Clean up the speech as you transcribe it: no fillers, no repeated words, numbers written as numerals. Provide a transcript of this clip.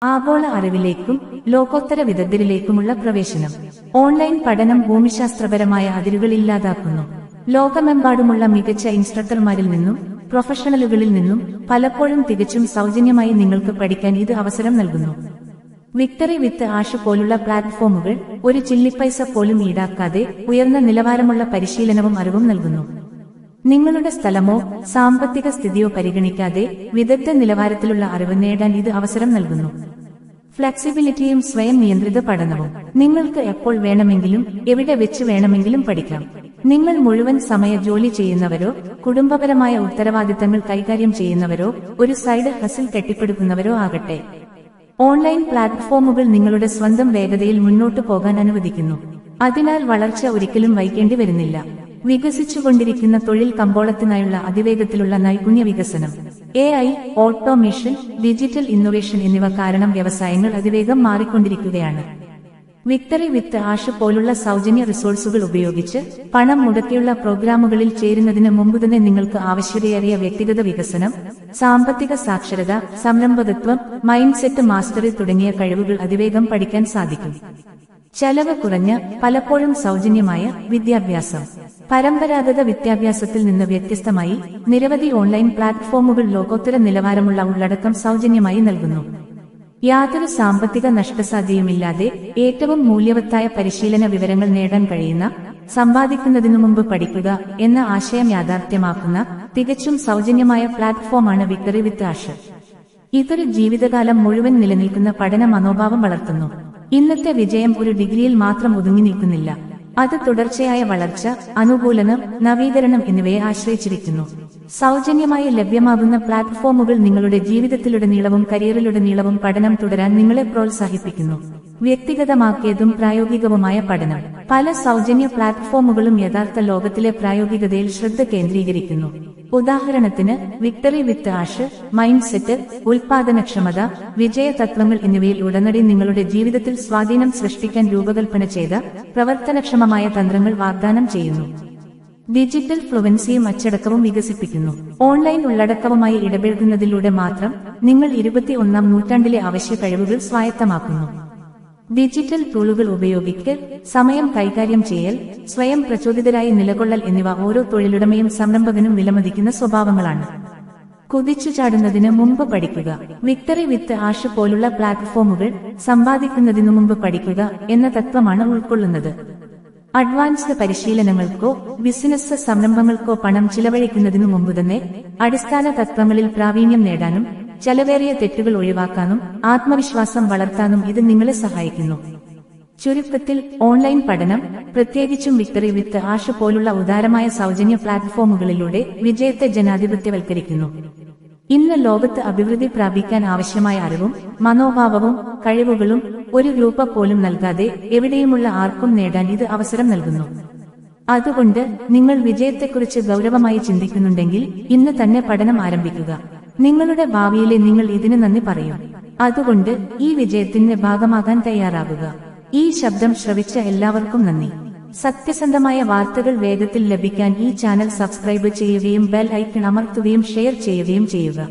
ആഗോള അറിവിലേക്കും ലോകോത്തര വിദഗ്ധരിലേക്കുമുള്ള പ്രവേശനം. ഓൺലൈൻ പഠനം ഭൂമിശാസ്ത്രപരമായ അതിരുകളില്ലാതാക്കുന്നു. ലോകമെമ്പാടുമുള്ള മികച്ച ഇൻസ്ട്രക്ടർമാരിൽ നിന്നും പ്രൊഫഷണലുകളിൽ നിന്നും പലപ്പോഴും തികച്ചും സൗജന്യമായി നിങ്ങൾക്ക് പഠിക്കാൻ ഇത് അവസരം നൽകുന്നു. വിക്ടറി വിത്ത് ആഷ് പോലുള്ള പ്ലാറ്റ്ഫോമുകൾ ഒരു ചില്ലിപ്പൈസ പോലും ഈടാക്കാതെ ഉയർന്ന നിലവാരമുള്ള പരിശീലനവും അറിവും നൽകുന്നു. നിങ്ങളുടെ സ്ഥലമോ സാമ്പത്തിക സ്ഥിതിയോ പരിഗണിക്കാതെ വിദഗ്ധ നിലവാരത്തിലുള്ള അറിവ് നേടാൻ ഇത് അവസരം നൽകുന്നു. ഫ്ലെക്സിബിലിറ്റിയും സ്വയം നിയന്ത്രിത പഠനവും. നിങ്ങൾക്ക് എപ്പോൾ വേണമെങ്കിലും എവിടെ വെച്ച് വേണമെങ്കിലും പഠിക്കാം. നിങ്ങൾ മുഴുവൻ സമയ ജോലി ചെയ്യുന്നവരോ കുടുംബപരമായ ഉത്തരവാദിത്തങ്ങൾ കൈകാര്യം ചെയ്യുന്നവരോ ഒരു സൈഡ് ഹസിൽ കെട്ടിപ്പടുക്കുന്നവരോ ആകട്ടെ, ഓൺലൈൻ പ്ലാറ്റ്ഫോമുകൾ നിങ്ങളുടെ സ്വന്തം വേഗതയിൽ മുന്നോട്ടു പോകാൻ അനുവദിക്കുന്നു. അതിനാൽ വളർച്ച ഒരിക്കലും വൈകേണ്ടി വരുന്നില്ല. വികസിച്ചുകൊണ്ടിരിക്കുന്ന തൊഴിൽ കമ്പോളത്തിനായുള്ള അതിവേഗത്തിലുള്ള നൈപുണ്യ വികസനം, AI, ഓട്ടോമേഷൻ, ഡിജിറ്റൽ ഇന്നൊവേഷൻ എന്നിവ കാരണം വ്യവസായങ്ങൾ അതിവേഗം മാറിക്കൊണ്ടിരിക്കുകയാണ്. വിക്ടറി വിത്ത് ആഷ് പോലുള്ള സൗജന്യ റിസോഴ്സുകൾ ഉപയോഗിച്ച് പണം മുടക്കിയുള്ള പ്രോഗ്രാമുകളിൽ ചേരുന്നതിന് മുമ്പുതന്നെ നിങ്ങൾക്ക് ആവശ്യതയേറിയ വ്യക്തിഗത വികസനം, സാമ്പത്തിക സാക്ഷരത, സംരംഭകത്വം, മൈൻഡ് സെറ്റ് മാസ്റ്ററി തുടങ്ങിയ കഴിവുകൾ അതിവേഗം പഠിക്കാൻ സാധിക്കും. ചെലവ് കുറഞ്ഞ, പലപ്പോഴും സൗജന്യമായ വിദ്യാഭ്യാസം. പരമ്പരാഗത വിദ്യാഭ്യാസത്തിൽ നിന്ന് വ്യത്യസ്തമായി നിരവധി ഓൺലൈൻ പ്ലാറ്റ്ഫോമുകൾ ലോകോത്തര നിലവാരമുള്ള ഉള്ളടക്കം സൗജന്യമായി നൽകുന്നു. യാതൊരു സാമ്പത്തിക നഷ്ടസാധ്യതയുമില്ലാതെ ഏറ്റവും മൂല്യവത്തായ പരിശീലന വിവരങ്ങൾ നേടാൻ കഴിയുന്ന, സമ്പാദിക്കുന്നതിനു മുമ്പ് പഠിക്കുക എന്ന ആശയം യാഥാർത്ഥ്യമാക്കുന്ന തികച്ചും സൗജന്യമായ പ്ലാറ്റ്ഫോമാണ് വിക്ടറി വിത്ത് ആഷ്. ഇതൊരു ജീവിതകാലം മുഴുവൻ നിലനിൽക്കുന്ന പഠന മനോഭാവം വളർത്തുന്നു. ഇന്നത്തെ വിജയം ഒരു ഡിഗ്രിയിൽ മാത്രം ഒതുങ്ങി നിൽക്കുന്നില്ല. അത് തുടർച്ചയായ വളർച്ച, അനുകൂലനം, നവീകരണം എന്നിവയെ ആശ്രയിച്ചിരിക്കുന്നു. സൗജന്യമായി ലഭ്യമാകുന്ന പ്ലാറ്റ്ഫോമുകൾ നിങ്ങളുടെ ജീവിതത്തിലുടനീളവും കരിയറിലുടനീളവും പഠനം തുടരാൻ നിങ്ങളെ പ്രോത്സാഹിപ്പിക്കുന്നു. വ്യക്തിഗതമാക്കിയതും പ്രായോഗികവുമായ പഠനം. പല സൗജന്യ പ്ലാറ്റ്ഫോമുകളും യഥാർത്ഥ ലോകത്തിലെ പ്രായോഗികതയിൽ ശ്രദ്ധ കേന്ദ്രീകരിക്കുന്നു. ഉദാഹരണത്തിന് വിക്ടറി വിത്ത് ആഷ്, മൈൻഡ് സെറ്റ്, ഉൽപാദനക്ഷമത, വിജയതത്വങ്ങൾ എന്നിവയിൽ ഉടനടി നിങ്ങളുടെ ജീവിതത്തിൽ സ്വാധീനം സൃഷ്ടിക്കാൻ രൂപകൽപ്പന ചെയ്ത പ്രവർത്തനക്ഷമമായ തന്ത്രങ്ങൾ വാഗ്ദാനം ചെയ്യുന്നു. ഡിജിറ്റൽ ഫ്ലുവൻസിയും അച്ചടക്കവും വികസിപ്പിക്കുന്നു. ഓൺലൈൻ ഉള്ളടക്കവുമായി ഇടപഴകുന്നതിലൂടെ മാത്രം നിങ്ങൾ 21ാം നൂറ്റാണ്ടിലെ അവശ്യ കഴിവുകൾ സ്വായത്തമാക്കുന്നു. ഡിജിറ്റൽ ടൂളുകൾ ഉപയോഗിക്കൽ, സമയം കൈകാര്യം ചെയ്യൽ, സ്വയം പ്രചോദിതരായി നിലകൊള്ളൽ എന്നിവ ഓരോ തൊഴിലുടമയും സംരംഭകനും വിലമതിക്കുന്ന സ്വഭാവങ്ങളാണ്. കുതിച്ചുചാടുന്നതിന് മുമ്പ് പഠിക്കുക. വിക്ടറി വിത്ത് ആഷ് പോലുള്ള പ്ലാറ്റ്ഫോമുകൾ സമ്പാദിക്കുന്നതിനു മുമ്പ് പഠിക്കുക എന്ന തത്വമാണ് ഉൾക്കൊള്ളുന്നത്. അഡ്വാൻസ്ഡ് പരിശീലനങ്ങൾക്കോ ബിസിനസ് സംരംഭങ്ങൾക്കോ പണം ചിലവഴിക്കുന്നതിനു മുമ്പ് തന്നെ അടിസ്ഥാന തത്വങ്ങളിൽ പ്രാവീണ്യം നേടാനും ചെലവേറിയ തെറ്റുകൾ ഒഴിവാക്കാനും ആത്മവിശ്വാസം വളർത്താനും ഇത് നിങ്ങളെ സഹായിക്കുന്നു. ചുരുക്കത്തിൽ, ഓൺലൈൻ പഠനം, പ്രത്യേകിച്ചും വിക്ടറി വിത്ത് ആഷ് പോലുള്ള ഉദാരമായ സൗജന്യ പ്ലാറ്റ്ഫോമുകളിലൂടെ വിജയത്തെ ജനാധിപത്യവൽക്കരിക്കുന്നു. ഇന്ന് ലോകത്ത് അഭിവൃദ്ധി പ്രാപിക്കാൻ ആവശ്യമായ അറിവും മനോഭാവവും കഴിവുകളും ഒരു രൂപ പോലും നൽകാതെ എവിടെയുമുള്ള ആർക്കും നേടാൻ ഇത് അവസരം നൽകുന്നു. അതുകൊണ്ട് നിങ്ങൾ വിജയത്തെക്കുറിച്ച് ഗൗരവമായി ചിന്തിക്കുന്നുണ്ടെങ്കിൽ ഇന്ന് തന്നെ പഠനം ആരംഭിക്കുക. നിങ്ങളുടെ ഭാവിയിലെ നിങ്ങൾ ഇതിന് നന്ദി പറയും. അതുകൊണ്ട് ഈ വിജയത്തിന്റെ ഭാഗമാകാൻ തയ്യാറാകുക. ഈ ശബ്ദം ശ്രവിച്ച എല്ലാവർക്കും നന്ദി. സത്യസന്ധമായ വാർത്തകൾ വേഗത്തിൽ ലഭിക്കാൻ ഈ ചാനൽ സബ്സ്ക്രൈബ് ചെയ്യുകയും ബെൽ ഐക്കൺ അമർത്തുകയും ഷെയർ ചെയ്യുകയും ചെയ്യുക.